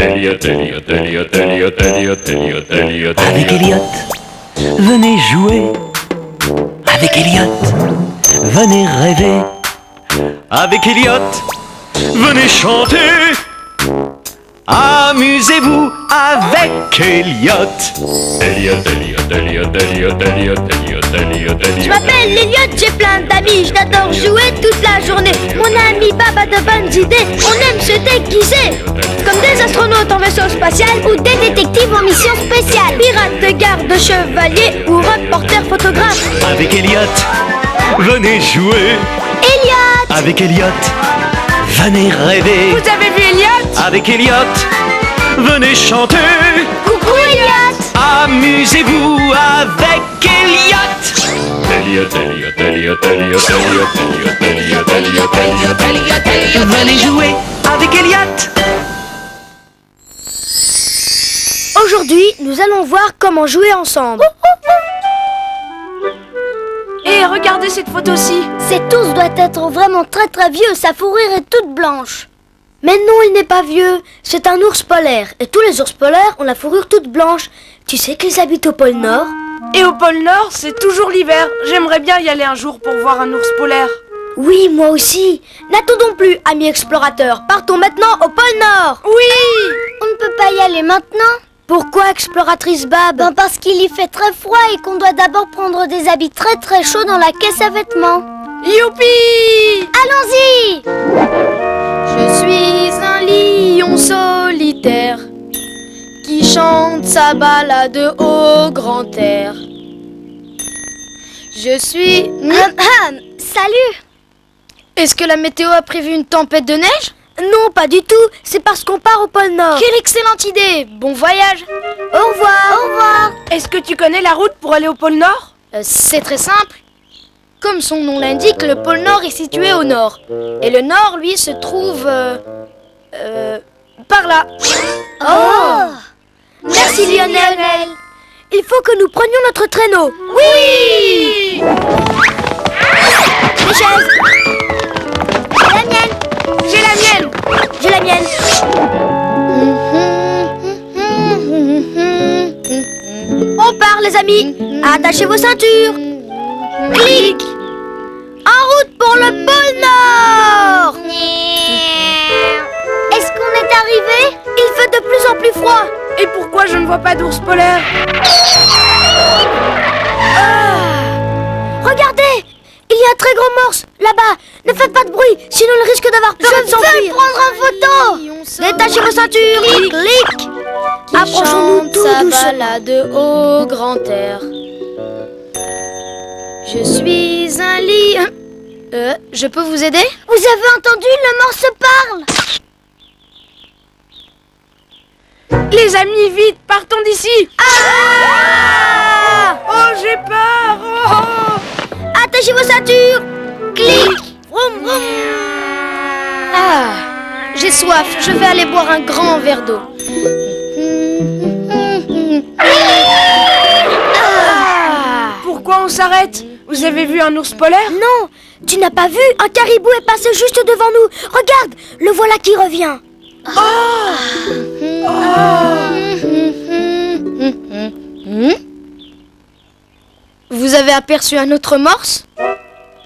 Avec Elliot, venez jouer. Avec Elliot, venez rêver. Avec Elliot, venez chanter. Amusez-vous avec Elliot. Je m'appelle Elliot, j'ai plein d'amis, j'adore jouer toute la journée. Mon ami Bob a de bonnes idées, on aime se déguiser comme des astronautes en vaisseau spatial ou des détectives en mission spéciale. Pirates, gardes, chevaliers ou reporters photographes. Avec Elliot, venez jouer. Elliot! Avec Elliot, venez rêver. Vous avez vu Elliot? Avec Elliot, venez chanter. Coucou Elliot! Amusez-vous avec Elliot. Venez jouer avec Elliot. Aujourd'hui, nous allons voir comment jouer ensemble. Et regardez cette photo-ci. Cet ours doit être vraiment très vieux, sa fourrure est toute blanche. Mais non, il n'est pas vieux, c'est un ours polaire. Et tous les ours polaires ont la fourrure toute blanche. Tu sais qu'ils habitent au pôle Nord? Et au pôle Nord, c'est toujours l'hiver. J'aimerais bien y aller un jour pour voir un ours polaire. Oui, moi aussi. N'attendons plus, amis explorateurs. Partons maintenant au pôle Nord. Oui! On ne peut pas y aller maintenant. Pourquoi, exploratrice Bab? Parce qu'il y fait très froid et qu'on doit d'abord prendre des habits très chauds dans la caisse à vêtements. Youpi! Allons-y! Je suis un lion solitaire qui chante sa balade au grand air. Je suis... Salut! Est-ce que la météo a prévu une tempête de neige? Non, pas du tout. C'est parce qu'on part au pôle Nord. Quelle excellente idée! Bon voyage! Au revoir! Au revoir! Est-ce que tu connais la route pour aller au pôle Nord? C'est très simple. Comme son nom l'indique, le pôle Nord est situé au nord. Et le nord, lui, se trouve... par là. Oh! Merci Lionel! Il faut que nous prenions notre traîneau. Oui! Les chaises! La mienne! J'ai la mienne! J'ai la mienne! On part les amis! Attachez vos ceintures! Clic! En route pour le pôle Nord! Est-ce qu'on est arrivé? Il fait de plus en plus froid! Et pourquoi je ne vois pas d'ours polaire? Regardez! Il y a un très gros morse, là-bas. Ne faites pas de bruit, sinon il risque d'avoir peur de s'enfuir. Je veux prendre en photo. Détachez vos ceintures. Clic, clic. Approchons-nous tout doucement. Balade au grand air. Je suis un lion. Je peux vous aider? Vous avez entendu, le morse parle. Les amis, vite, partons d'ici! Ah! Oh, j'ai peur! Oh! Attachez vos ceintures. Clic. Vroom, vroom. Ah, j'ai soif. Je vais aller boire un grand verre d'eau. Pourquoi on s'arrête? Vous avez vu un ours polaire? Non, tu n'as pas vu? Un caribou est passé juste devant nous. Regarde, le voilà qui revient. Vous avez aperçu un autre morse?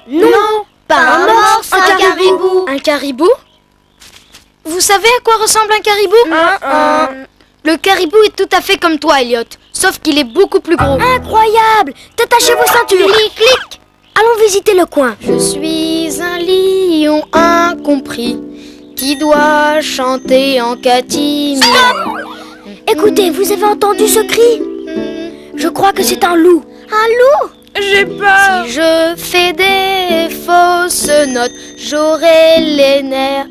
Non, pas un morse, un caribou. Un caribou? Vous savez à quoi ressemble un caribou? Le caribou est tout à fait comme toi, Elliot, sauf qu'il est beaucoup plus gros. Incroyable! Détachez vos ceintures. Clic, clic. Allons visiter le coin. Je suis un lion incompris qui doit chanter en catimini. Écoutez, vous avez entendu ce cri? Je crois que c'est un loup. Un loup? J'ai peur! Si je fais des fausses notes, j'aurai les nerfs.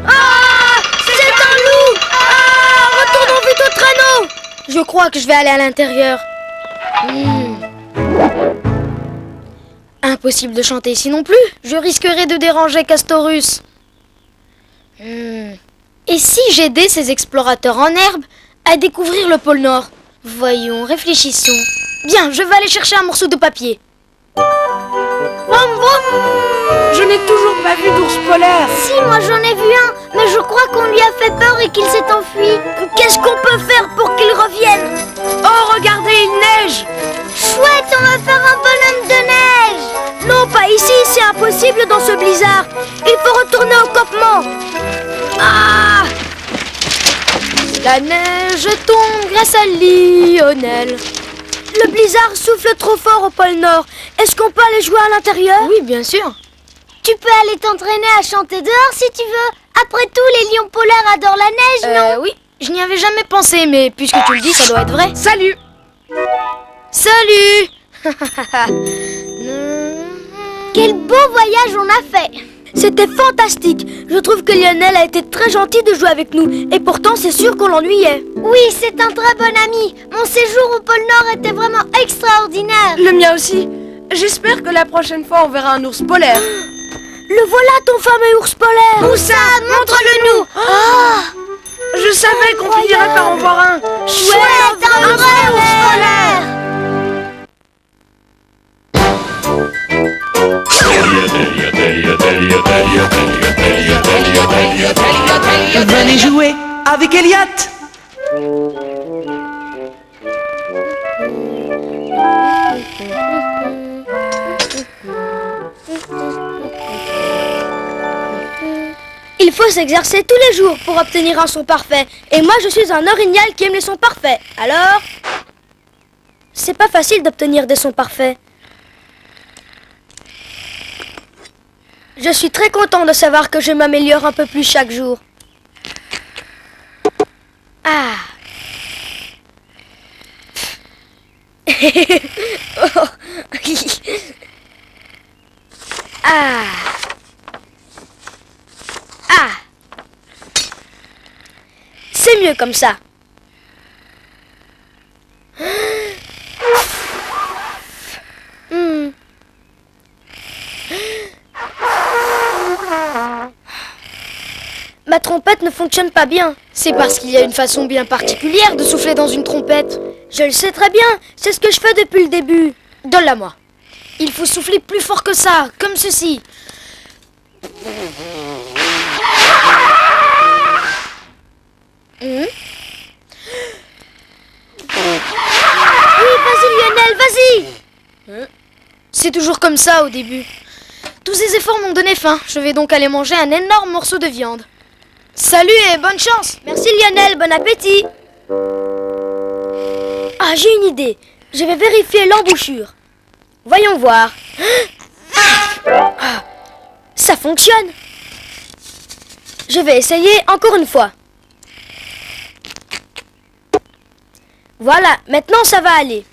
Ah! C'est un loup! Ah! Retournons vite au traîneau! Je crois que je vais aller à l'intérieur. Impossible de chanter ici non plus. Je risquerais de déranger Castorus. Et si j'aidais ces explorateurs en herbe à découvrir le pôle Nord? Voyons, réfléchissons. Bien, je vais aller chercher un morceau de papier. Vroom, vroom. Je n'ai toujours pas vu d'ours polaire. Si, moi j'en ai vu un, mais je crois qu'on lui a fait peur et qu'il s'enfuit. Qu'est-ce qu'on peut faire pour qu'il revienne? Oh, regardez, il neige! Chouette, on va faire un bonhomme de neige. Non, pas ici, c'est impossible dans ce blizzard. Il faut retourner au campement. Ah! La neige tombe grâce à Lionel. Le blizzard souffle trop fort au pôle Nord. Est-ce qu'on peut aller jouer à l'intérieur? Oui, bien sûr. Tu peux aller t'entraîner à chanter dehors si tu veux. Après tout, les lions polaires adorent la neige, non? Oui, je n'y avais jamais pensé, mais puisque tu le dis, ça doit être vrai. Salut! Salut! Quel beau voyage on a fait! C'était fantastique. Je trouve que Lionel a été très gentil de jouer avec nous. Et pourtant, c'est sûr qu'on l'ennuyait. Oui, c'est un très bon ami. Mon séjour au pôle Nord était vraiment extraordinaire. Le mien aussi. J'espère que la prochaine fois, on verra un ours polaire. Le voilà, ton fameux ours polaire. Où ça? Montre-le-nous. Je savais qu'on finirait par en voir un. Chouette, un vrai ours polaire. Venez jouer avec Elliot. Il faut s'exercer tous les jours pour obtenir un son parfait. Et moi, je suis un orignal qui aime les sons parfaits. Alors, c'est pas facile d'obtenir des sons parfaits. Je suis très content de savoir que je m'améliore un peu plus chaque jour. Ah. Ah. Ah. C'est mieux comme ça. Ma trompette ne fonctionne pas bien. C'est parce qu'il y a une façon bien particulière de souffler dans une trompette. Je le sais très bien, c'est ce que je fais depuis le début. Donne-la moi. Il faut souffler plus fort que ça, comme ceci. Oui, vas-y Lionel, vas-y. C'est toujours comme ça au début. Tous ces efforts m'ont donné faim. Je vais donc aller manger un énorme morceau de viande. Salut et bonne chance. Merci Lionel, bon appétit. Ah, j'ai une idée. Je vais vérifier l'embouchure. Voyons voir. Ah, ça fonctionne. Je vais essayer encore une fois. Voilà, maintenant ça va aller.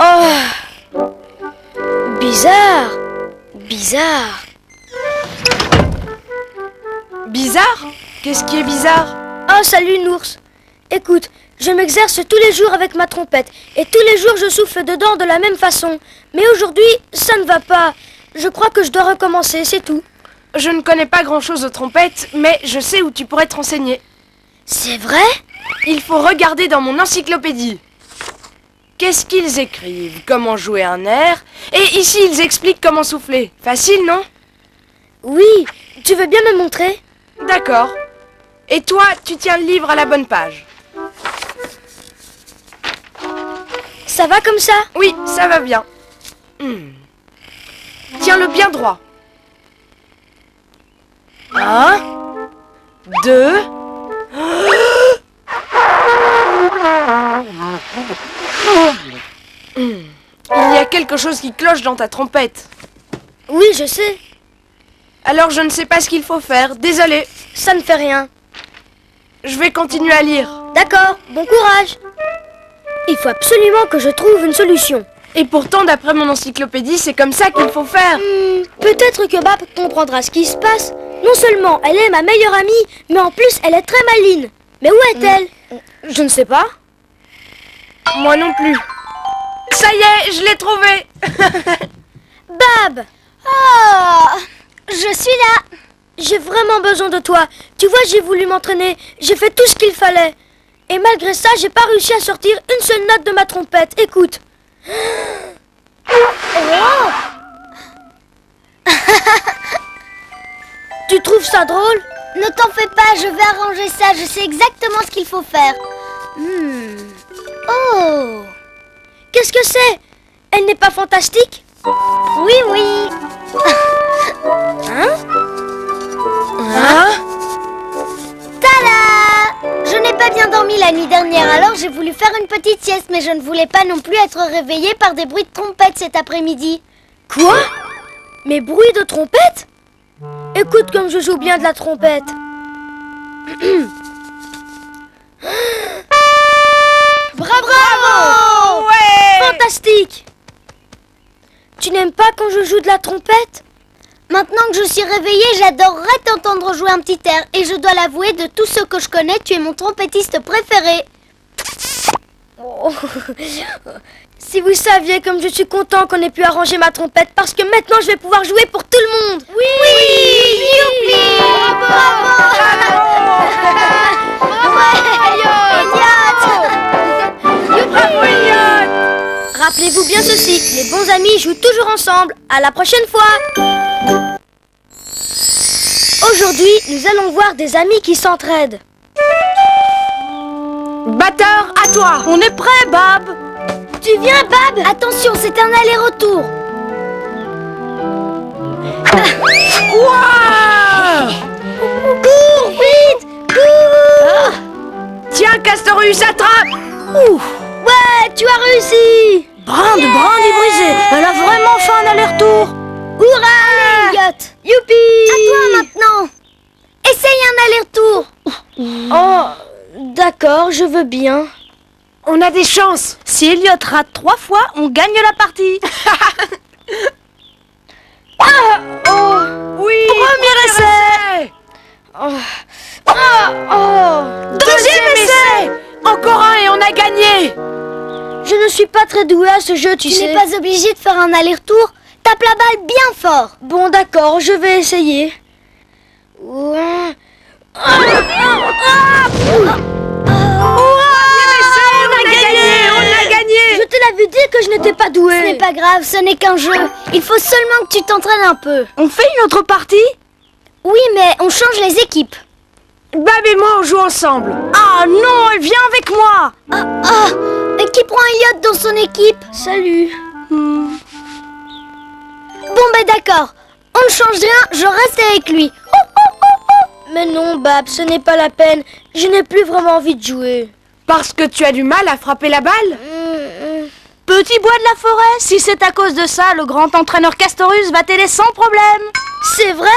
Oh, bizarre, bizarre. Bizarre? Qu'est-ce qui est bizarre? Oh, salut Nours. Écoute, je m'exerce tous les jours avec ma trompette et tous les jours je souffle dedans de la même façon. Mais aujourd'hui, ça ne va pas. Je crois que je dois recommencer, c'est tout. Je ne connais pas grand-chose aux trompettes, mais je sais où tu pourrais te renseigner. C'est vrai? Il faut regarder dans mon encyclopédie. Qu'est-ce qu'ils écrivent? Comment jouer un air? Et ici, ils expliquent comment souffler. Facile, non? Oui, tu veux bien me montrer? D'accord. Et toi, tu tiens le livre à la bonne page. Ça va comme ça? Oui, ça va bien. Tiens-le bien droit. 1, 2... Il y a quelque chose qui cloche dans ta trompette. Oui, je sais. Alors je ne sais pas ce qu'il faut faire. Désolé. Ça ne fait rien. Je vais continuer à lire. D'accord, bon courage. Il faut absolument que je trouve une solution. Et pourtant, d'après mon encyclopédie, c'est comme ça qu'il faut faire. Peut-être que Bab comprendra ce qui se passe. Non seulement elle est ma meilleure amie, mais en plus elle est très maligne. Mais où est-elle? Je ne sais pas. Moi non plus. Ça y est, je l'ai trouvé. Bab! Oh! Je suis là. J'ai vraiment besoin de toi. Tu vois, j'ai voulu m'entraîner. J'ai fait tout ce qu'il fallait. Et malgré ça, j'ai pas réussi à sortir une seule note de ma trompette. Écoute. Tu trouves ça drôle? Ne t'en fais pas, je vais arranger ça. Je sais exactement ce qu'il faut faire. Oh! Qu'est-ce que c'est? Elle n'est pas fantastique? Oui, oui. Hein? Tada! Je n'ai pas bien dormi la nuit dernière, alors j'ai voulu faire une petite sieste, mais je ne voulais pas non plus être réveillée par des bruits de trompette cet après-midi. Quoi? Mais bruits de trompette? Écoute comme je joue bien de la trompette. Bravo! Ouais! Fantastique! Tu n'aimes pas quand je joue de la trompette? Maintenant que je suis réveillée, j'adorerais t'entendre jouer un petit air. Et je dois l'avouer, de tous ceux que je connais, tu es mon trompettiste préféré. Oh. Si vous saviez comme je suis content qu'on ait pu arranger ma trompette, parce que maintenant je vais pouvoir jouer pour tout le monde. Oui! Youpi! Bravo! Bravo, Elliot! Rappelez-vous bien ceci, les bons amis jouent toujours ensemble. À la prochaine fois! Aujourd'hui, nous allons voir des amis qui s'entraident. Batteur, à toi! On est prêt, Bab! Tu viens, Bab? Attention, c'est un aller-retour. Wow! Cours, vite! Cours! Tiens, Castorus, attrape! Ouais, tu as réussi! Brandy brisé! Elle a vraiment fait un aller-retour! Hurrah! Elliot! Youpi! À toi maintenant! Essaye un aller-retour! Oh, d'accord, je veux bien. On a des chances! Si Elliot rate 3 fois, on gagne la partie. Oui! Premier essai. Deuxième essai! Encore un et on a gagné! Je ne suis pas très douée à ce jeu, tu sais. Tu n'es pas obligé de faire un aller-retour. Tape la balle bien fort. Bon, d'accord, je vais essayer. Ouais. On a gagné! Je te l'avais dit que je n'étais pas douée. Ce n'est pas grave, ce n'est qu'un jeu. Il faut seulement que tu t'entraînes un peu. On fait une autre partie? Oui, mais on change les équipes. Bab et moi, on joue ensemble. Ah non, elle vient avec moi. Et qui prend Elliot dans son équipe? Salut. Bon, ben d'accord. On ne change rien, je reste avec lui. Mais non, Bab, ce n'est pas la peine. Je n'ai plus vraiment envie de jouer. Parce que tu as du mal à frapper la balle? Petit bois de la forêt, si c'est à cause de ça, le grand entraîneur Castorus va t'aider sans problème. C'est vrai?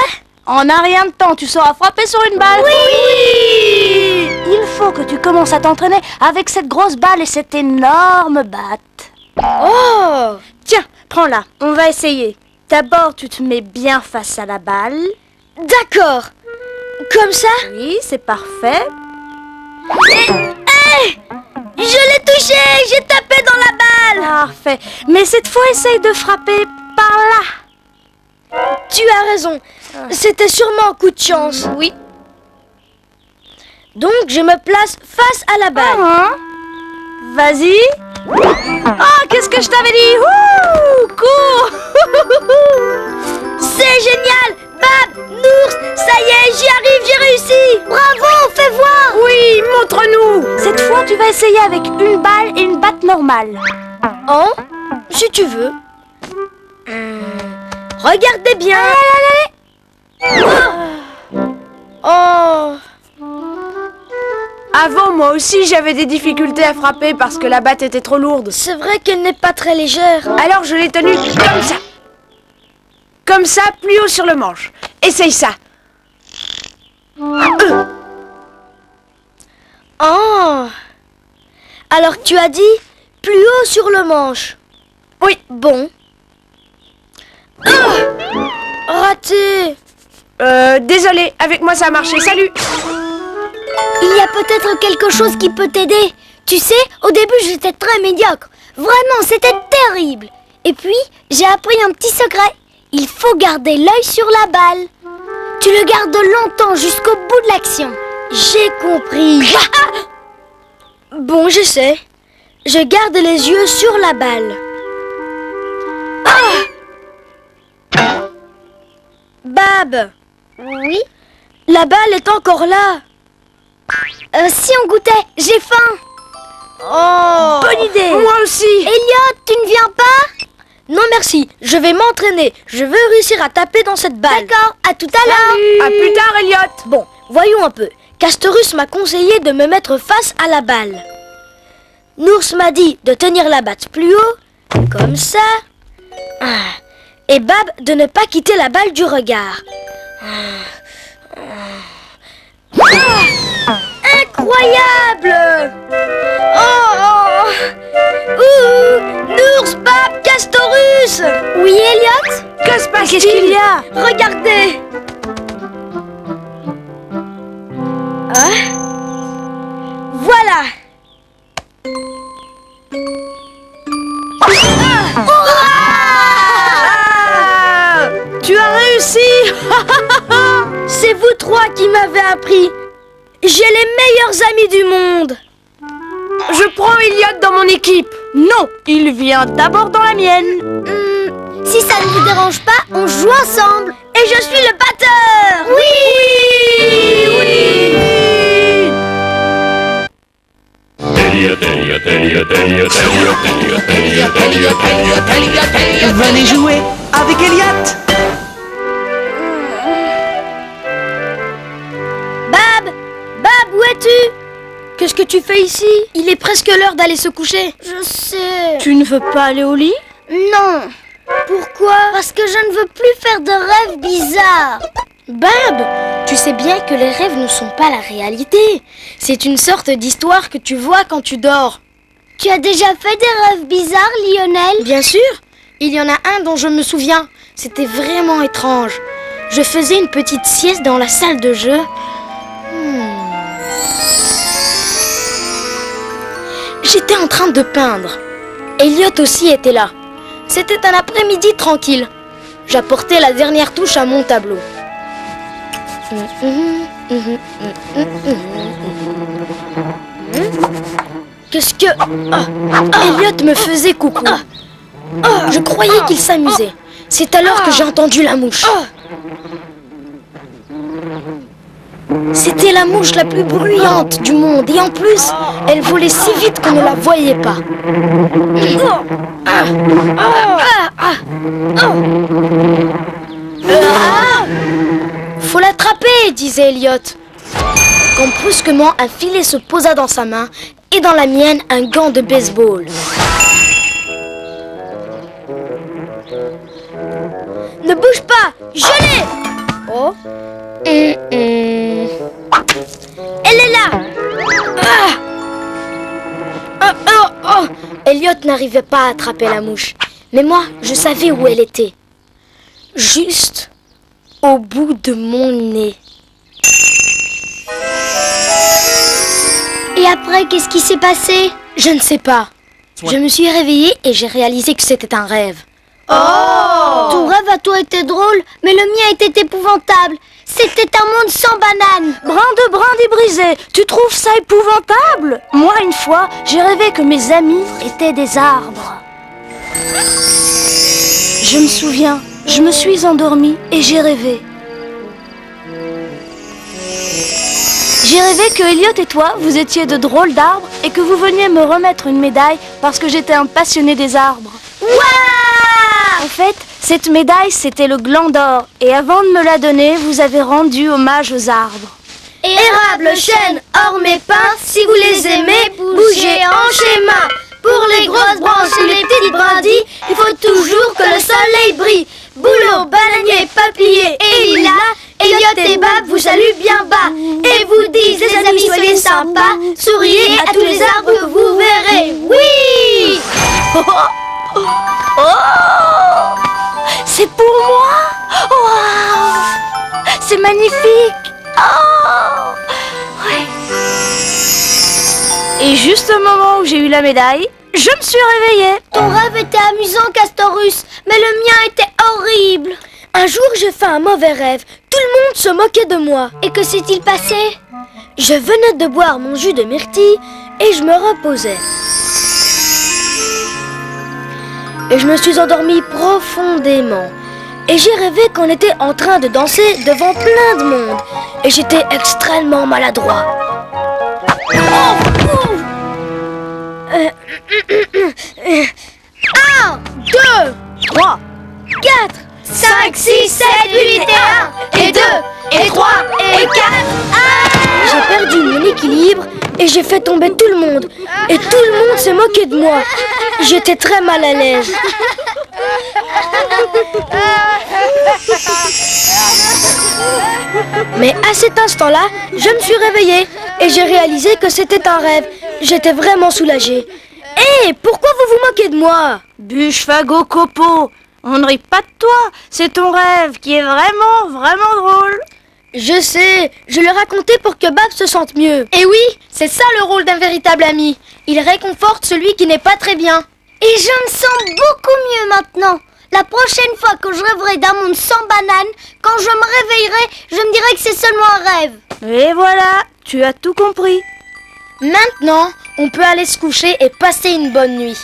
En un rien de temps, tu sauras frapper sur une balle. Oui! Il faut que tu commences à t'entraîner avec cette grosse balle et cette énorme batte. Oh! Tiens, prends-la, on va essayer. D'abord, tu te mets bien face à la balle. D'accord. Comme ça? Oui, c'est parfait. Je l'ai touché! J'ai tapé dans la balle! Parfait. Mais cette fois, essaye de frapper par là. Tu as raison. C'était sûrement un coup de chance. Oui. Donc, je me place face à la balle. Vas-y. Ah, qu'est-ce que je t'avais dit? Ouh, cours. C'est génial! Bab, Nours, ça y est, j'y arrive, j'ai réussi! Bravo, fais voir! Oui, montre-nous! Cette fois, tu vas essayer avec une balle et une batte normale. Oh, si tu veux. Regardez bien! Oh! Avant, moi aussi, j'avais des difficultés à frapper parce que la batte était trop lourde. C'est vrai qu'elle n'est pas très légère. Alors, je l'ai tenue comme ça. Comme ça, plus haut sur le manche. Essaye ça. Oh! Alors tu as dit plus haut sur le manche. Oui. Bon. Raté. Désolé, avec moi ça a marché. Salut. Il y a peut-être quelque chose qui peut t'aider. Tu sais, au début j'étais très médiocre. Vraiment, c'était terrible. Et puis, j'ai appris un petit secret. Il faut garder l'œil sur la balle. Tu le gardes longtemps jusqu'au bout de l'action. J'ai compris. Bon, je sais. Je garde les yeux sur la balle. Bab, Oui. la balle est encore là. Si on goûtait, j'ai faim. Oh, bonne idée. Moi aussi. Elliot, tu ne viens pas? Non merci, je vais m'entraîner. Je veux réussir à taper dans cette balle. D'accord, à tout à l'heure. À plus tard, Elliot. Bon, voyons un peu. Castorus m'a conseillé de me mettre face à la balle. Nours m'a dit de tenir la batte plus haut, comme ça. Et Bab de ne pas quitter la balle du regard. Incroyable! Nours, Bab, Castorus! Oui, Elliot? Que se passe-t-il? Qu'est-ce qu'il y a? Regardez! Voilà! Tu as réussi! C'est vous trois qui m'avez appris. J'ai les meilleurs amis du monde. Je prends Elliot dans mon équipe. Non, il vient d'abord dans la mienne. Si ça ne vous dérange pas, on joue ensemble. Et je suis le batteur. Venez jouer avec Elliot. Bab, où es-tu? Qu'est-ce que tu fais ici? Il est presque l'heure d'aller se coucher. Je sais. Tu ne veux pas aller au lit? Non, Pourquoi? parce que je ne veux plus faire de rêves bizarres. Bab, tu sais bien que les rêves ne sont pas la réalité. C'est une sorte d'histoire que tu vois quand tu dors. Tu as déjà fait des rêves bizarres, Lionel? Bien sûr, il y en a un dont je me souviens. C'était vraiment étrange. Je faisais une petite sieste dans la salle de jeu. J'étais en train de peindre. Elliot aussi était là. C'était un après-midi tranquille. J'apportais la dernière touche à mon tableau. Qu'est-ce que... Elliot me faisait coucou. Je croyais qu'il s'amusait. C'est alors que j'ai entendu la mouche. C'était la mouche la plus bruyante du monde. Et en plus, elle volait si vite qu'on ne la voyait pas. Faut l'attraper, disait Elliot. Quand brusquement un filet se posa dans sa main et dans la mienne un gant de baseball. Ne bouge pas, je l'ai. Oh. Elle est là. Elliot n'arrivait pas à attraper la mouche. Mais moi, je savais où elle était. Juste au bout de mon nez. Et après, qu'est-ce qui s'est passé? Je ne sais pas. Je me suis réveillée et j'ai réalisé que c'était un rêve. Ton rêve à toi était drôle, mais le mien était épouvantable. C'était un monde sans bananes. Brin de brindilles brisées, tu trouves ça épouvantable? Moi, une fois, j'ai rêvé que mes amis étaient des arbres. Je me souviens, je me suis endormie et j'ai rêvé. J'ai rêvé que Elliot et toi, vous étiez de drôles d'arbres et que vous veniez me remettre une médaille parce que j'étais un passionné des arbres. En fait, cette médaille, c'était le gland d'or. Et avant de me la donner, vous avez rendu hommage aux arbres. Érable, chêne, orme et pin, si vous les aimez, bougez en schéma. Pour les grosses branches et les petites brindilles, il faut toujours que le soleil brille. Bouleau, bananier, papier et lilas, Elliot et Bab vous saluent bien bas et vous disent les amis soyez sympas, souriez à tous les arbres que vous verrez. Oui. C'est pour moi. Waouh, c'est magnifique. Ouais. Et juste au moment où j'ai eu la médaille, je me suis réveillée. Ton rêve était amusant, Castorus, mais le mien était horrible. Un jour, j'ai fait un mauvais rêve. Tout le monde se moquait de moi. Et que s'est-il passé? Je venais de boire mon jus de myrtille et je me reposais. Et je me suis endormie profondément. Et j'ai rêvé qu'on était en train de danser devant plein de monde. Et j'étais extrêmement maladroit. 1, 2, 3, 4, 5, 6, 7, 8 et 1, et 2, et 3, et 4. J'ai perdu mon équilibre et j'ai fait tomber tout le monde. Et tout le monde s'est moqué de moi. J'étais très mal à l'aise. Mais à cet instant-là, je me suis réveillée et j'ai réalisé que c'était un rêve. J'étais vraiment soulagée. Hé, pourquoi vous vous moquez de moi? Bûche, fagot, copeau, on ne rit pas de toi. C'est ton rêve qui est vraiment, vraiment drôle. Je sais, je le racontais pour que Bab se sente mieux. Et oui, c'est ça le rôle d'un véritable ami. Il réconforte celui qui n'est pas très bien. Et je me sens beaucoup mieux maintenant. La prochaine fois que je rêverai d'un monde sans bananes, quand je me réveillerai, je me dirai que c'est seulement un rêve. Et voilà, tu as tout compris. Maintenant, on peut aller se coucher et passer une bonne nuit.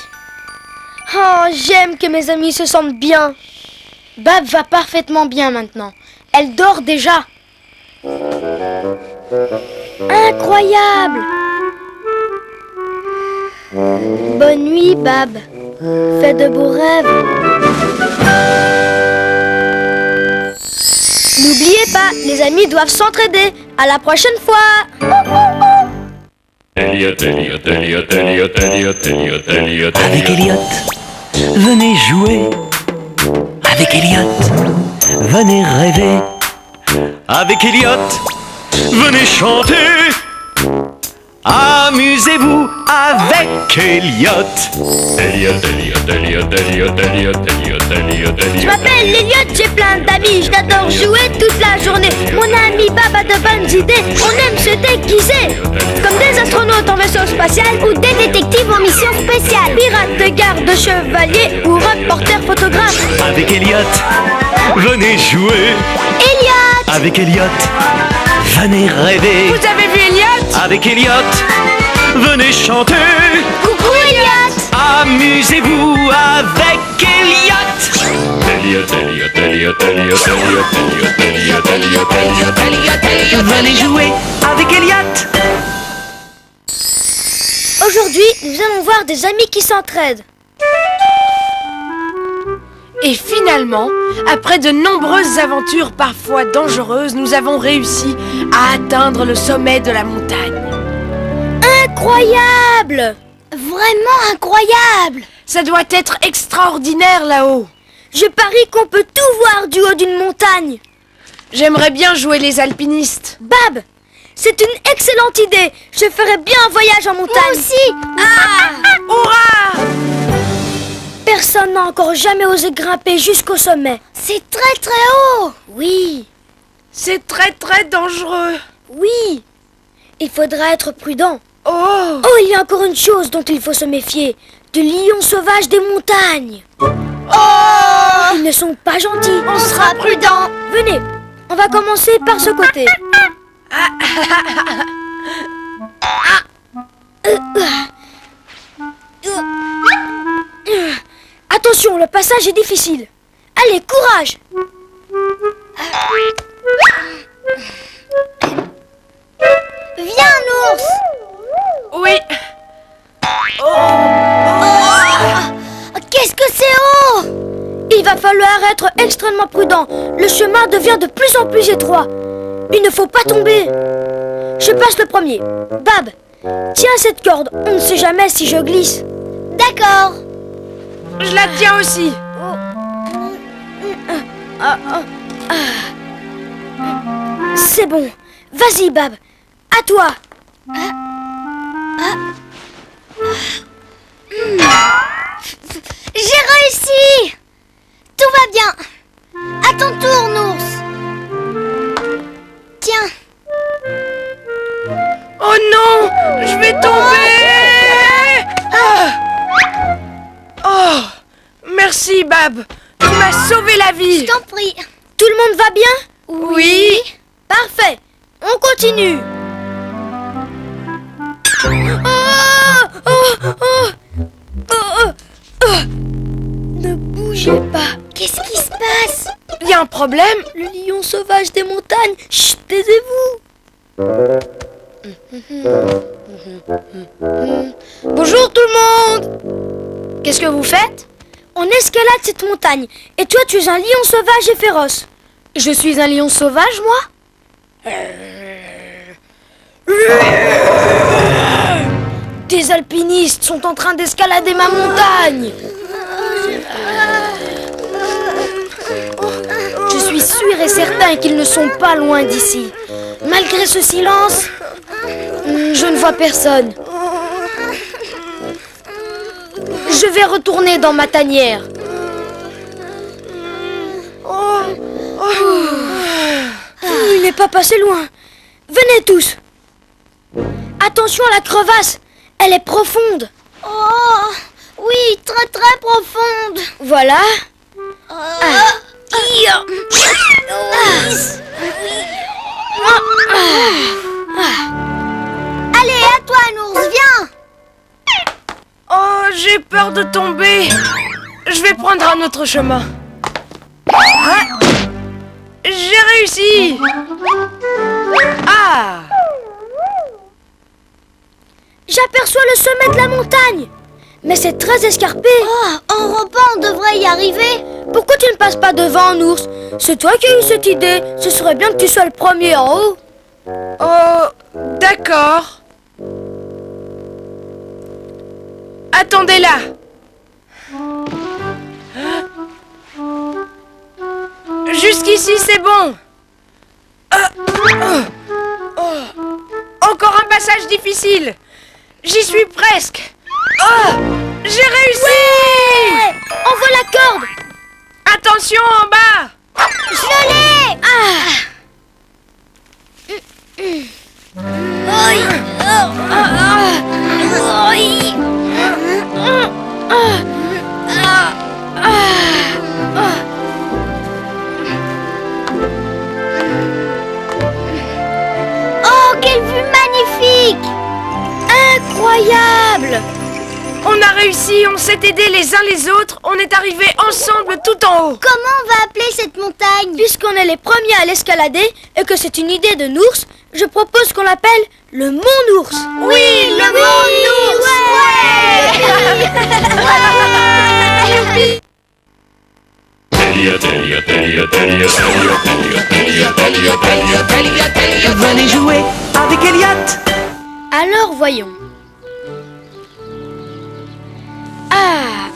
Oh, j'aime que mes amis se sentent bien. Bab va parfaitement bien maintenant. Elle dort déjà. Incroyable! Bonne nuit, Bab. Fais de beaux rêves. N'oubliez pas, les amis doivent s'entraider. À la prochaine fois. Avec Elliot, venez jouer. Avec Elliot, venez rêver. Avec Elliot, venez chanter. Amusez-vous avec Elliot. Je m'appelle Elliot, j'ai plein d'amis. J'adore jouer toute la journée. Mon ami Bab a de bonnes idées. On aime se déguiser comme des astronautes en vaisseau spatial ou des détectives en mission spéciale. Pirates de garde, chevaliers ou reporters photographes. Avec Elliot, venez jouer. Elliot! Avec Elliot, venez rêver. Vous avez vu Elliot? Avec Elliot, venez chanter. Coucou Elliot! Amusez-vous avec Elliot. Venez jouer avec Elliot. Aujourd'hui, nous allons voir des amis qui s'entraident. Et finalement, après de nombreuses aventures parfois dangereuses, nous avons réussi à atteindre le sommet de la montagne. Incroyable! Vraiment incroyable! Ça doit être extraordinaire là-haut. Je parie qu'on peut tout voir du haut d'une montagne. J'aimerais bien jouer les alpinistes. Bab, c'est une excellente idée. Je ferais bien un voyage en montagne. Moi aussi! Hurrah! Personne n'a encore jamais osé grimper jusqu'au sommet. C'est très très haut! Oui, C'est très très dangereux. oui. Il faudra être prudent. Oh! Oh, il y a encore une chose dont il faut se méfier. De lions sauvages des montagnes. Oh! Ils ne sont pas gentils. On sera prudent. Venez, on va commencer par ce côté. Attention, le passage est difficile. Allez, courage! Viens, l'ours! Oui. Qu'est-ce que c'est haut! Il va falloir être extrêmement prudent. Le chemin devient de plus en plus étroit. Il ne faut pas tomber. Je passe le premier. Bab, tiens cette corde. On ne sait jamais si je glisse. D'accord. Je la tiens aussi. C'est bon. Vas-y, Bab. À toi. J'ai réussi! Tout va bien. À ton tour, Nours. Tiens. Oh non! Je vais tomber! Oh! Merci, Bab. Tu m'as sauvé la vie. Je t'en prie. Tout le monde va bien? Oui. Parfait. On continue. Ne bougez pas. Qu'est-ce qui se passe? Il y a un problème? Le lion sauvage des montagnes. Chut, taisez-vous. Bonjour tout le monde. Qu'est-ce que vous faites? On escalade cette montagne. Et toi, tu es un lion sauvage et féroce. Je suis un lion sauvage, moi? Des alpinistes sont en train d'escalader ma montagne. Je suis sûr et certain qu'ils ne sont pas loin d'ici. Malgré ce silence, je ne vois personne. Je vais retourner dans ma tanière. Il n'est pas passé loin. Venez tous. Attention à la crevasse. Elle est profonde. Oh, oui, très très profonde. Voilà. Allez, à toi, Nours, viens. Oh, j'ai peur de tomber. Je vais prendre un autre chemin. Ah, j'ai réussi. Ah! J'aperçois le sommet de la montagne. Mais c'est très escarpé. Oh, en rampant, on devrait y arriver. Pourquoi tu ne passes pas devant, Nours? C'est toi qui as eu cette idée. Ce serait bien que tu sois le premier en haut. Oh, d'accord. Attendez là. Jusqu'ici, c'est bon. Encore un passage difficile. J'y suis presque. Oh, j'ai réussi. Ouais! Envoie la corde. Attention en bas. Je l'ai. Oh, quelle vue magnifique! Incroyable. On a réussi, on s'est aidés les uns les autres. On est arrivés ensemble tout en haut. Comment on va appeler cette montagne? Puisqu'on est les premiers à l'escalader et que c'est une idée de Nours, je propose qu'on l'appelle le Mont Nours. Oui, le Mont Nours. Ouais. Venez jouer avec Elliot. Alors voyons. Ah.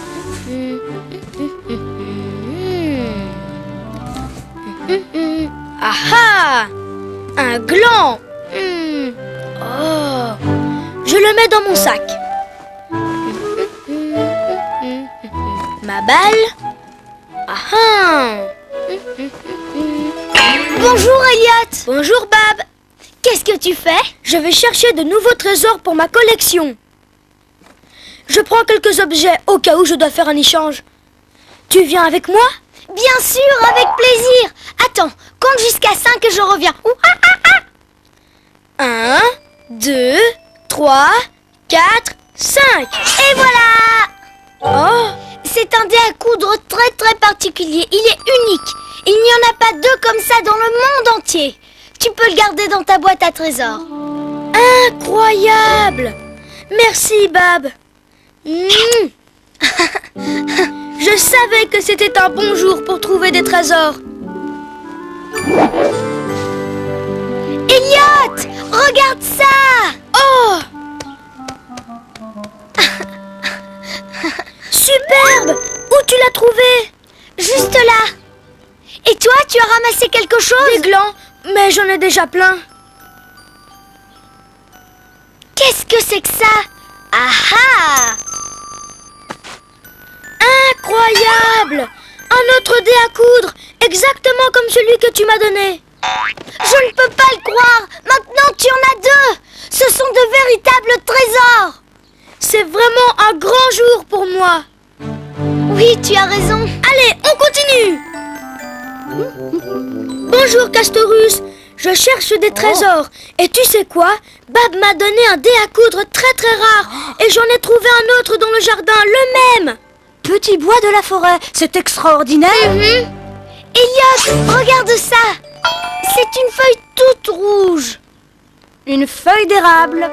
Ah. Un gland. Oh. Je le mets dans mon sac. Ma balle. Ah. Bonjour, Elliot. Bonjour Bab. Qu'est-ce que tu fais? Je vais chercher de nouveaux trésors pour ma collection. Je prends quelques objets au cas où je dois faire un échange. Tu viens avec moi? Bien sûr, avec plaisir. Attends, compte jusqu'à 5 et je reviens. 1, 2, 3, 4, 5. Et voilà! Oh, C'est un dé à coudre très très particulier. Il est unique. Il n'y en a pas deux comme ça dans le monde entier. Tu peux le garder dans ta boîte à trésors. incroyable! Merci Bab. Je savais que c'était un bon jour pour trouver des trésors. Elliot, regarde ça! Oh! Superbe! Où tu l'as trouvé? Juste là. Et toi, tu as ramassé quelque chose? Des glands, mais j'en ai déjà plein. Qu'est-ce que c'est que ça? Ah ah! Incroyable! Un autre dé à coudre, exactement comme celui que tu m'as donné. Je ne peux pas le croire. Maintenant, tu en as deux. Ce sont de véritables trésors. C'est vraiment un grand jour pour moi. Oui, tu as raison. Allez, on continue. Bonjour Castorus, je cherche des trésors. Et tu sais quoi? Bab m'a donné un dé à coudre très très rare. Et j'en ai trouvé un autre dans le jardin, le même. Petit bois de la forêt, c'est extraordinaire. Elliot, regarde ça. C'est une feuille toute rouge. Une feuille d'érable.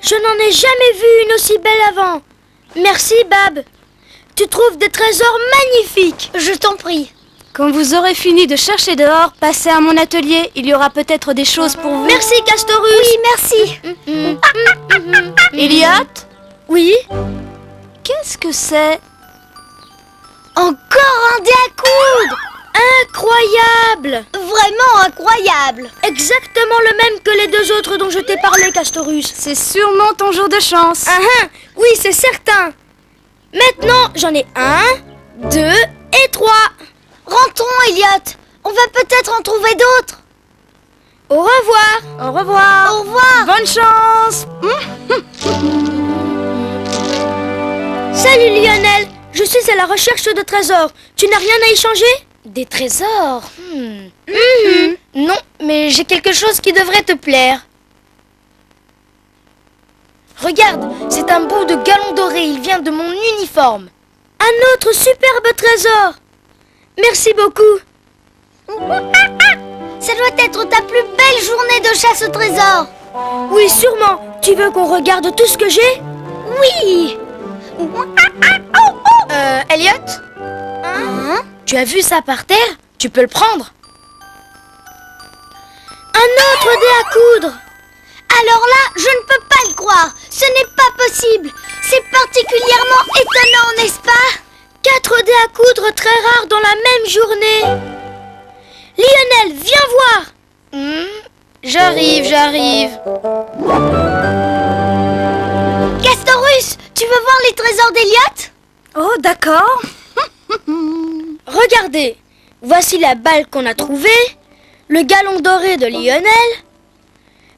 Je n'en ai jamais vu une aussi belle avant. Merci, Bab. Tu trouves des trésors magnifiques. Je t'en prie. Quand vous aurez fini de chercher dehors, passez à mon atelier. Il y aura peut-être des choses pour vous. Merci, Castorus. Oui, merci. Elliot, Oui? qu'est-ce que c'est? Encore un dé à coudre. Incroyable! Vraiment incroyable. Exactement le même que les deux autres dont je t'ai parlé, Castorus. C'est sûrement ton jour de chance. Oui, c'est certain. Maintenant, j'en ai 1, 2 et 3. Rentrons, Elliot. On va peut-être en trouver d'autres. Au revoir. Au revoir. Au revoir. Bonne chance. Salut, Lionel. Je suis à la recherche de trésors. Tu n'as rien à échanger? Des trésors? Non, mais j'ai quelque chose qui devrait te plaire. Regarde, c'est un bout de galon doré. Il vient de mon uniforme. Un autre superbe trésor. Merci beaucoup. Ça doit être ta plus belle journée de chasse au trésor. Oui, sûrement. Tu veux qu'on regarde tout ce que j'ai? Oui. Elliot? Tu as vu ça par terre? Tu peux le prendre. Un autre dé à coudre. Alors là, je ne peux pas le croire. Ce n'est pas possible. C'est particulièrement étonnant, n'est-ce pas? 4 dés à coudre très rares dans la même journée. Lionel, viens voir. J'arrive. Castorus, tu veux voir les trésors d'Elliot? Oh, d'accord. Regardez, voici la balle qu'on a trouvée, le galon doré de Lionel,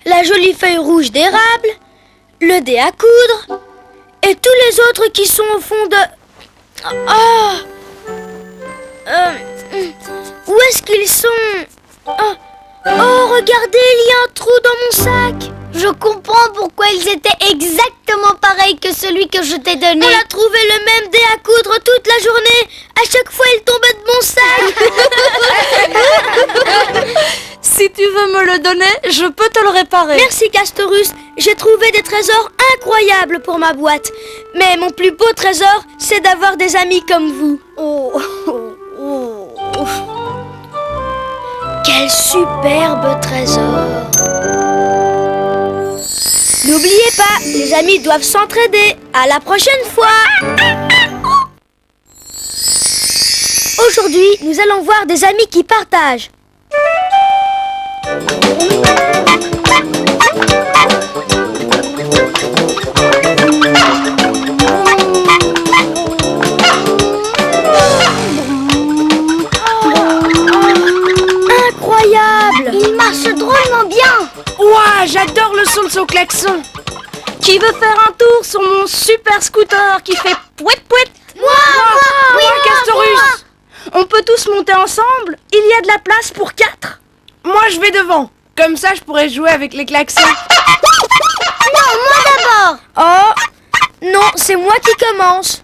la jolie feuille rouge d'érable, le dé à coudre et tous les autres qui sont au fond de... Où est-ce qu'ils sont? Oh, regardez, il y a un trou dans mon sac. Je comprends pourquoi ils étaient exactement pareils que celui que je t'ai donné. On a trouvé le même dé à coudre toute la journée. À chaque fois, il tombait de mon sac. Si tu veux me le donner, je peux te le réparer. Merci, Castorus. J'ai trouvé des trésors incroyables pour ma boîte. Mais mon plus beau trésor, c'est d'avoir des amis comme vous. Quel superbe trésor. N'oubliez pas, les amis doivent s'entraider. À la prochaine fois. Aujourd'hui, nous allons voir des amis qui partagent. Incroyable! Il marche drôlement bien. Ouah, j'adore le son de son klaxon. Qui veut faire un tour sur mon super scooter qui fait pouet pouet? Moi, Castorus. On peut tous monter ensemble? Il y a de la place pour 4. Moi, je vais devant. Comme ça, je pourrais jouer avec les klaxons. Non, moi d'abord. Oh, non, c'est moi qui commence.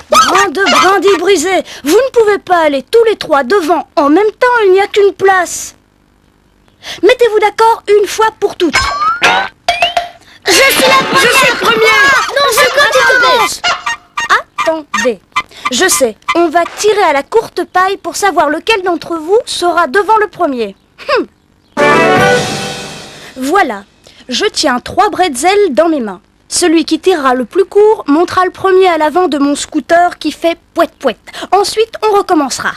Brin de brindilles brisées. Vous ne pouvez pas aller tous les 3 devant en même temps, il n'y a qu'une place. Mettez-vous d'accord une fois pour toutes. Je suis la première. Je suis le premier. Non, c'est quand tu commences. Attendez. Je sais, on va tirer à la courte paille pour savoir lequel d'entre vous sera devant le premier. Voilà, je tiens 3 bretzels dans mes mains. Celui qui tirera le plus court montera le premier à l'avant de mon scooter qui fait pouet pouet. Ensuite, on recommencera.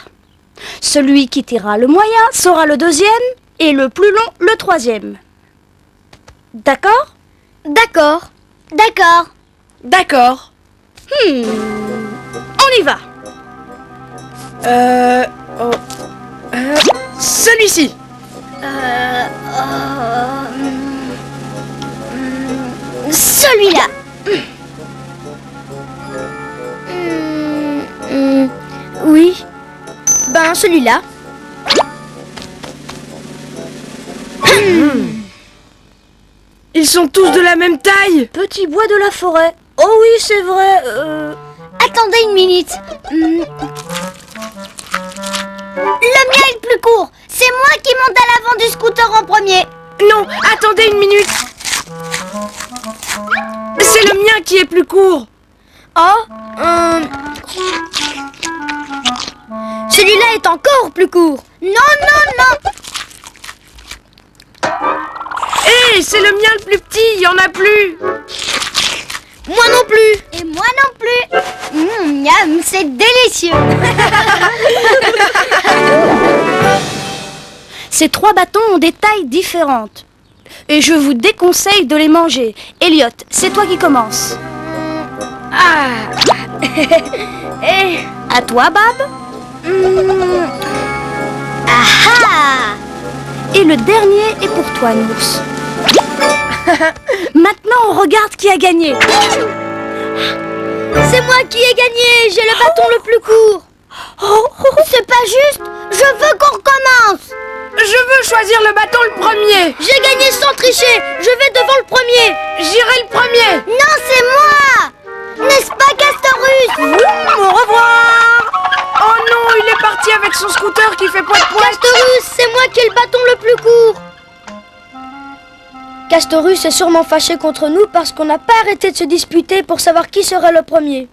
Celui qui tirera le moyen sera le deuxième et le plus long le troisième. D'accord? D'accord. D'accord. D'accord. On y va. Celui-ci. Celui-là. Oui. Ben, celui-là. Ils sont tous de la même taille. Petit bois de la forêt. Oh oui, c'est vrai. Attendez une minute. scooter en premier. Non, attendez une minute. C'est le mien qui est plus court. Celui-là est encore plus court. Non, non, non. Hé, c'est le mien le plus petit, il y en a plus. Moi non plus. Et moi non plus. Miam, c'est délicieux. Ces 3 bâtons ont des tailles différentes. Et je vous déconseille de les manger. Elliot, c'est toi qui commences. Et À toi, Bab. Ah. Et le dernier est pour toi, Nours. Maintenant, on regarde qui a gagné. c'est moi qui ai gagné. J'ai le bâton le plus court. C'est pas juste. Je veux qu'on recommence. Je veux choisir le bâton le premier. J'ai gagné sans tricher. Je vais devant le premier. J'irai le premier. Non, c'est moi. N'est-ce pas, Castorus? Au revoir. Oh non, il est parti avec son scooter qui fait poids de poids. Castorus, c'est moi qui ai le bâton le plus court. Castorus est sûrement fâché contre nous parce qu'on n'a pas arrêté de se disputer pour savoir qui serait le premier.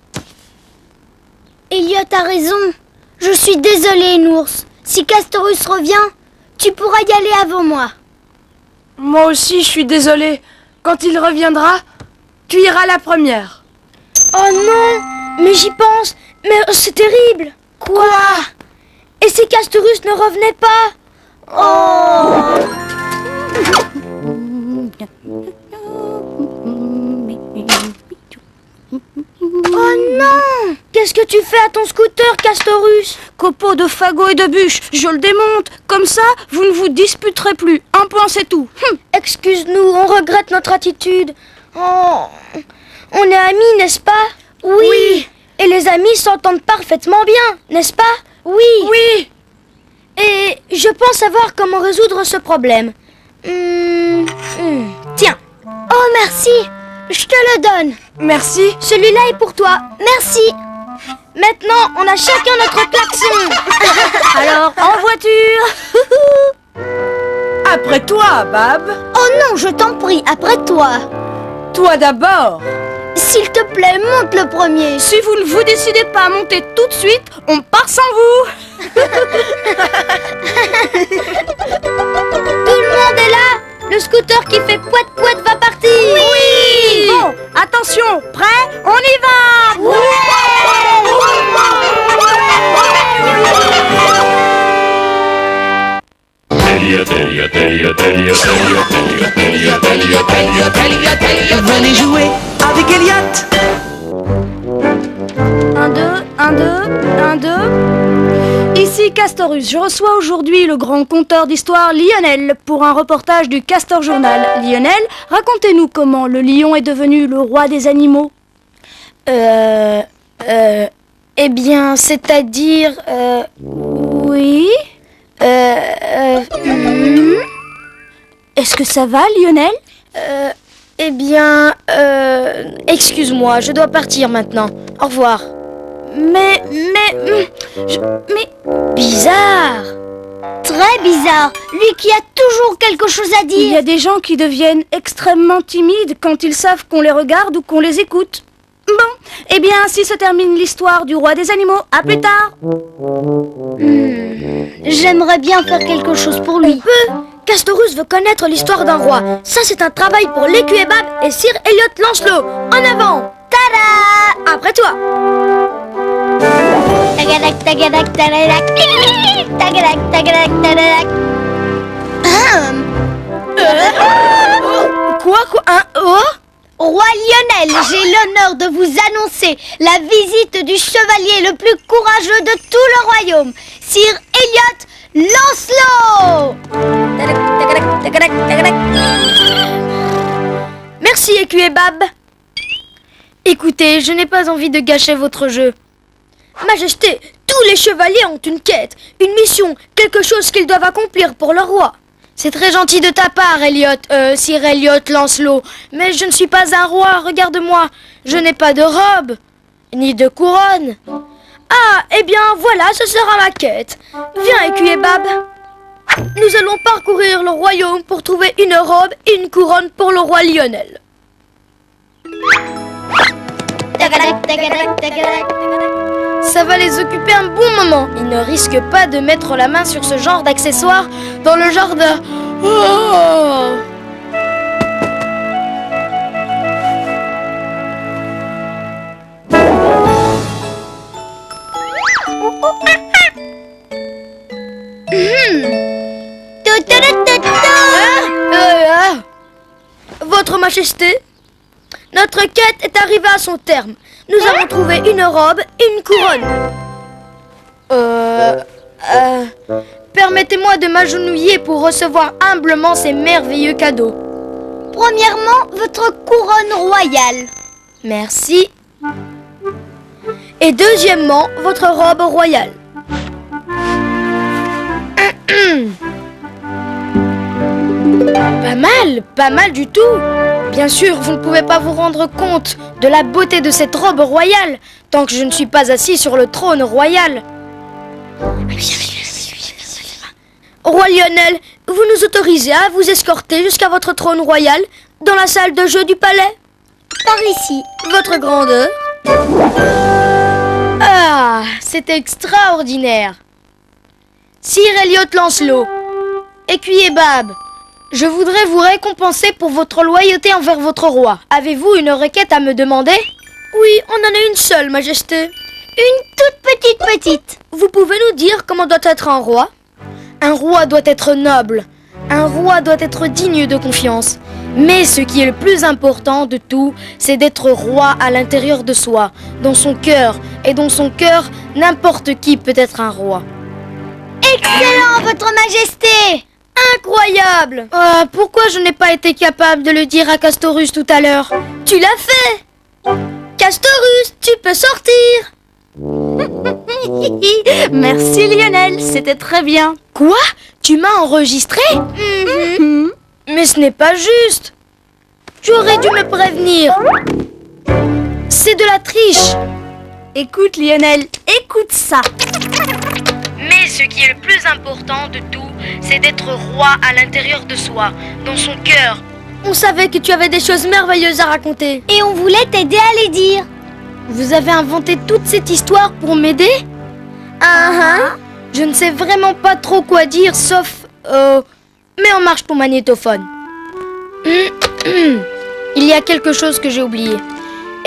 Elliot a raison. Je suis désolée, Nours. Si Castorus revient, tu pourras y aller avant moi. Moi aussi, je suis désolée. Quand il reviendra, tu iras la première. Oh non, mais j'y pense. Mais c'est terrible. Quoi? Et si Castorus ne revenait pas? Oh! Oh non! Qu'est-ce que tu fais à ton scooter, Castorus? Copeaux de fagots et de bûches, je le démonte. Comme ça, vous ne vous disputerez plus. Un point, c'est tout. Excuse-nous, on regrette notre attitude. Oh, on est amis, n'est-ce pas? Oui. Et les amis s'entendent parfaitement bien, n'est-ce pas? Oui. Oui. Et je pense savoir comment résoudre ce problème. Tiens, Oh, merci. Je te le donne. Merci. celui-là est pour toi. Merci. Maintenant, on a chacun notre klaxon. Alors, en voiture. Après toi, Bab. Oh non, je t'en prie, après toi. Toi d'abord. S'il te plaît, monte le premier. Si vous ne vous décidez pas à monter tout de suite, on part sans vous. Tout le monde est là. Le scooter qui fait pouet-pouet va partir. Oui. Bon, attention, prêt? On y va. Venez jouer avec Elliot. 1, 2, 1, 2, 1, 2. Ici Castorus, je reçois aujourd'hui le grand conteur d'histoire Lionel pour un reportage du Castor Journal. Lionel, racontez-nous comment le lion est devenu le roi des animaux. Eh bien, c'est-à-dire... Oui. Est-ce que ça va, Lionel? Eh bien, excuse-moi, je dois partir maintenant. Au revoir. Mais... Bizarre. Très bizarre. Lui qui a toujours quelque chose à Il dire. y a des gens qui deviennent extrêmement timides quand ils savent qu'on les regarde ou qu'on les écoute. Bon, eh bien, ainsi se termine l'histoire du roi des animaux. À plus tard. J'aimerais bien faire quelque chose pour lui. Castorus veut connaître l'histoire d'un roi. Ça, c'est un travail pour l'écu et Bab et Sir Elliot Lancelot. En avant. Tada! Après toi. Tagadak, tagadak, tagadak. Tagadak, tagadak, tagadak. Quoi? Oh? Roi Lionel, j'ai l'honneur de vous annoncer la visite du chevalier le plus courageux de tout le royaume, Sir Elliot Lancelot. Merci, écu et Bab. Écoutez, je n'ai pas envie de gâcher votre jeu. Majesté, tous les chevaliers ont une quête, une mission, quelque chose qu'ils doivent accomplir pour leur roi. C'est très gentil de ta part, Sir Elliot Lancelot, mais je ne suis pas un roi, regarde-moi. Je n'ai pas de robe, ni de couronne. Ah, eh bien voilà, ce sera ma quête. Viens, écu et Bab. Nous allons parcourir le royaume pour trouver une robe et une couronne pour le roi Lionel. Ça va les occuper un bon moment. Ils ne risquent pas de mettre la main sur ce genre d'accessoires dans le jardin. Oh! Votre Majesté, notre quête est arrivée à son terme. Nous avons trouvé une robe et une couronne. Permettez-moi de m'agenouiller pour recevoir humblement ces merveilleux cadeaux. Premièrement, votre couronne royale. Merci. Et deuxièmement, votre robe royale. Pas mal du tout. Bien sûr, vous ne pouvez pas vous rendre compte de la beauté de cette robe royale tant que je ne suis pas assis sur le trône royal. Roi Lionel, vous nous autorisez à vous escorter jusqu'à votre trône royal dans la salle de jeu du palais? Par ici. Votre grandeur. Ah, c'est extraordinaire. Sir Elliot Lancelot, écuyer Bab, je voudrais vous récompenser pour votre loyauté envers votre roi. Avez-vous une requête à me demander? Oui, on en a une seule, Majesté. Une toute petite. Vous pouvez nous dire comment doit être un roi? Un roi doit être noble. Un roi doit être digne de confiance. Mais ce qui est le plus important de tout, c'est d'être roi à l'intérieur de soi, dans son cœur. Et dans son cœur, n'importe qui peut être un roi. Excellent, votre Majesté! Incroyable! Pourquoi je n'ai pas été capable de le dire à Castorus tout à l'heure? Tu l'as fait! Castorus, tu peux sortir! Merci Lionel, c'était très bien. Quoi? Tu m'as enregistré? Mais ce n'est pas juste! Tu aurais dû me prévenir! C'est de la triche! Écoute Lionel, écoute ça. Mais ce qui est le plus important de tout, c'est d'être roi à l'intérieur de soi, dans son cœur. On savait que tu avais des choses merveilleuses à raconter. Et on voulait t'aider à les dire. Vous avez inventé toute cette histoire pour m'aider? Je ne sais vraiment pas trop quoi dire, sauf... mets en marche ton magnétophone. Il y a quelque chose que j'ai oublié.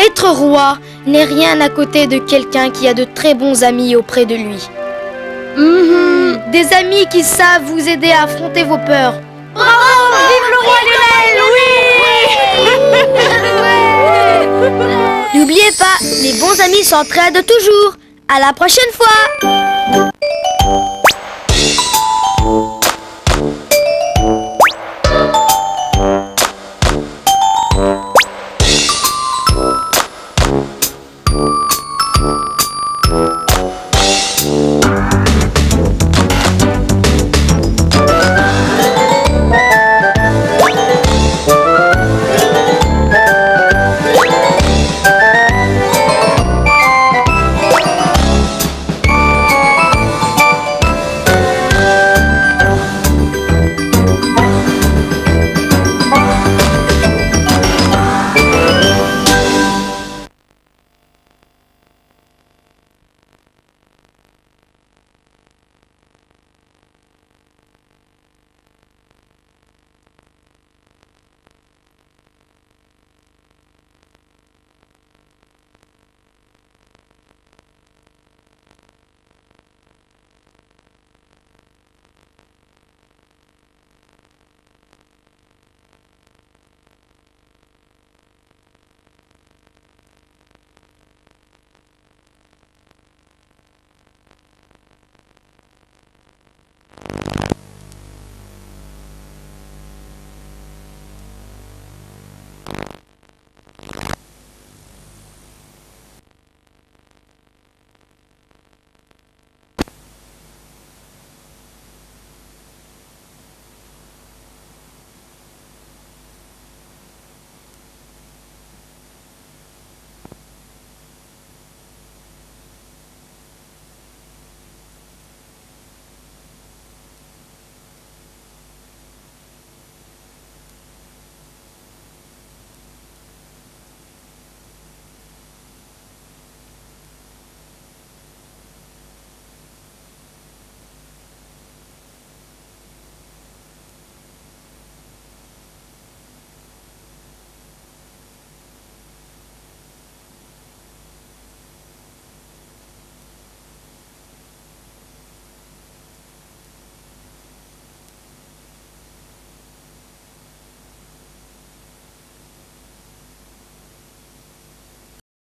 Être roi n'est rien à côté de quelqu'un qui a de très bons amis auprès de lui. Des amis qui savent vous aider à affronter vos peurs. Bravo, vive le roi Lionel, oui. N'oubliez pas, les bons amis s'entraident toujours. À la prochaine fois.